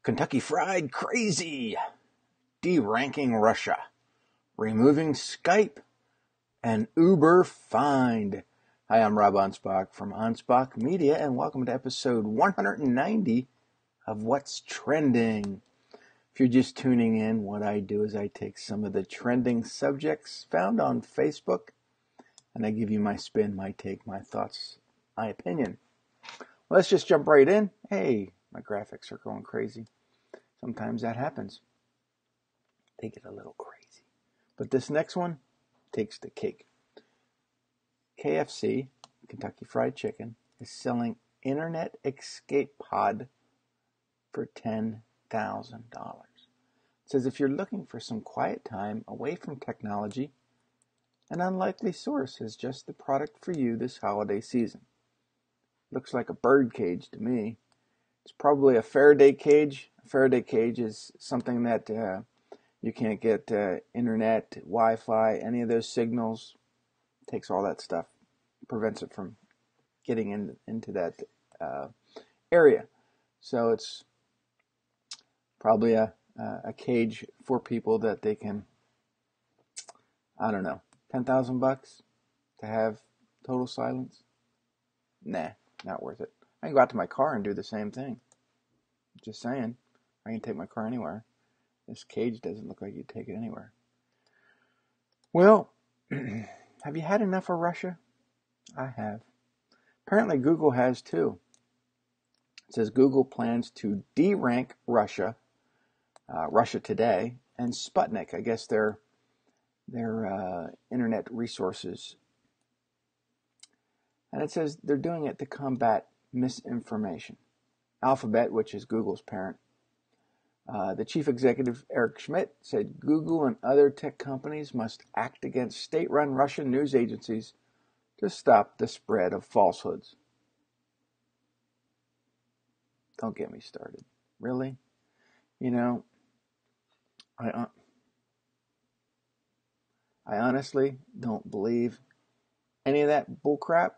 Kentucky Fried Crazy, Deranking Russia, Removing Skype, and Uber Find. Hi, I'm Rob Anspach from Anspach Media, and welcome to episode 190 of What's Trending. If you're just tuning in, what I do is I take some of the trending subjects found on Facebook, and I give you my spin, my take, my thoughts, my opinion. Well, let's just jump right in. Hey, my graphics are going crazy. Sometimes that happens. They get a little crazy. But this next one takes the cake. KFC, Kentucky Fried Chicken, is selling Internet Escape Pod for $10,000. It says if you're looking for some quiet time away from technology, an unlikely source is just the product for you this holiday season. Looks like a bird cage to me. It's probably a Faraday cage. A Faraday cage is something that you can't get internet, Wi-Fi, any of those signals. Takes all that stuff. Prevents it from getting into that area. So it's probably a cage for people that they can, I don't know, $10,000 to have total silence? Nah, not worth it. I can go out to my car and do the same thing. Just saying. I can take my car anywhere. This cage doesn't look like you'd take it anywhere. Well, have you had enough of Russia? I have. Apparently Google has too. It says Google plans to derank Russia, Russia Today, and Sputnik. I guess their internet resources. And it says they're doing it to combat misinformation. Alphabet, which is Google's parent, the chief executive, Eric Schmidt, said Google and other tech companies must act against state-run Russian news agencies to stop the spread of falsehoods. Don't get me started. Really? You know, I honestly don't believe any of that bullcrap.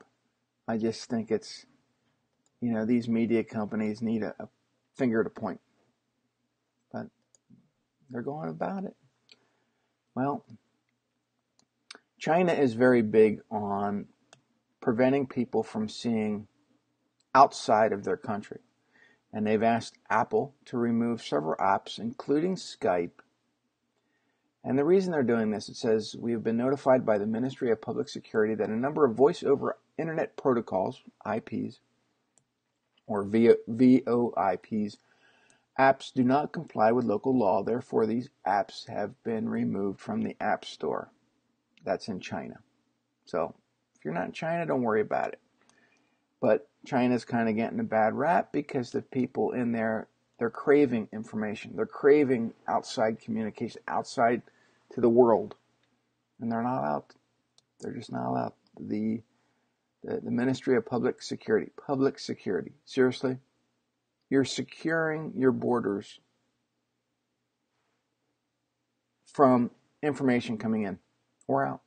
I just think it's, these media companies need a finger to point. But they're going about it. Well, China is very big on preventing people from seeing outside of their country. And they've asked Apple to remove several apps, including Skype. And the reason they're doing this, it says, we have been notified by the Ministry of Public Security that a number of voice-over internet protocols, IPs, or VoIPs, apps do not comply with local law. Therefore, these apps have been removed from the App Store. That's in China. So, if you're not in China, don't worry about it. But China's kind of getting a bad rap because the people in there, they're craving information. They're craving outside communication, outside to the world. And they're not allowed. They're just not allowed. The Ministry of Public Security. Public security. Seriously? You're securing your borders from information coming in or out.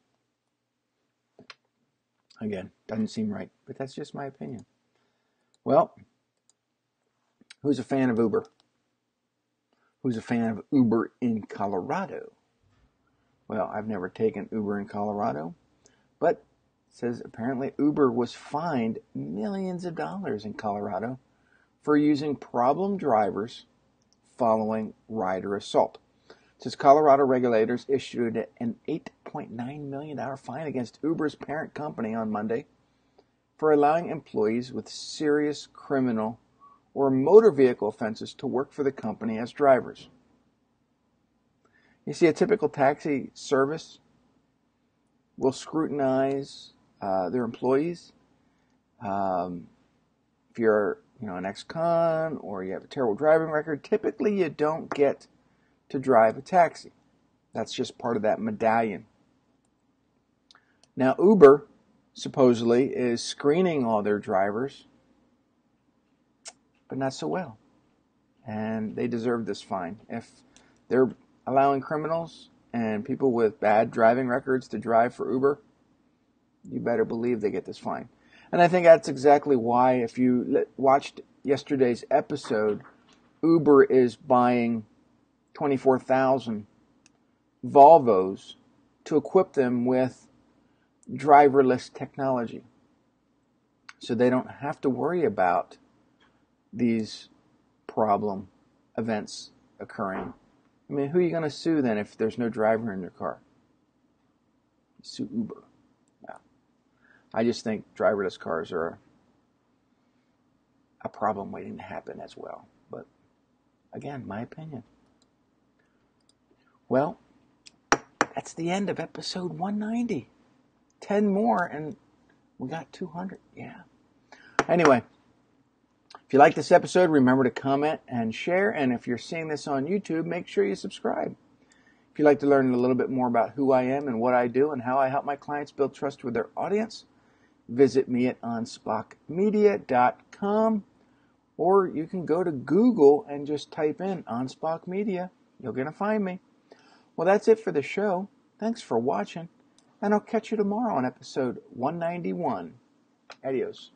Again, doesn't seem right, but that's just my opinion. Well, who's a fan of Uber? Who's a fan of Uber in Colorado? Well, I've never taken Uber in Colorado, but it says apparently Uber was fined millions of dollars in Colorado for using problem drivers following rider assault. It says Colorado regulators issued an $8.9 million fine against Uber's parent company on Monday for allowing employees with serious criminal or motor vehicle offenses to work for the company as drivers. You see, a typical taxi service will scrutinize their employees. If you're an ex-con or you have a terrible driving record, typically you don't get to drive a taxi. That's just part of that medallion. Now, Uber supposedly is screening all their drivers, but not so well. And they deserve this fine. If they're allowing criminals and people with bad driving records to drive for Uber, you better believe they get this fine. And I think that's exactly why, if you watched yesterday's episode, Uber is buying 24,000 Volvos to equip them with driverless technology, so they don't have to worry about these problem events occurring. I mean, who are you going to sue then if there's no driver in your car? Sue Uber. No. I just think driverless cars are a problem waiting to happen as well. But again, my opinion. Well, that's the end of episode 190. 10 more and we got 200. Yeah. Anyway, if you like this episode, remember to comment and share. And if you're seeing this on YouTube, make sure you subscribe. If you'd like to learn a little bit more about who I am and what I do and how I help my clients build trust with their audience, visit me at anspachmedia.com, or you can go to Google and just type in Anspach Media. You're going to find me. Well, that's it for the show. Thanks for watching, and I'll catch you tomorrow on episode 191. Adios.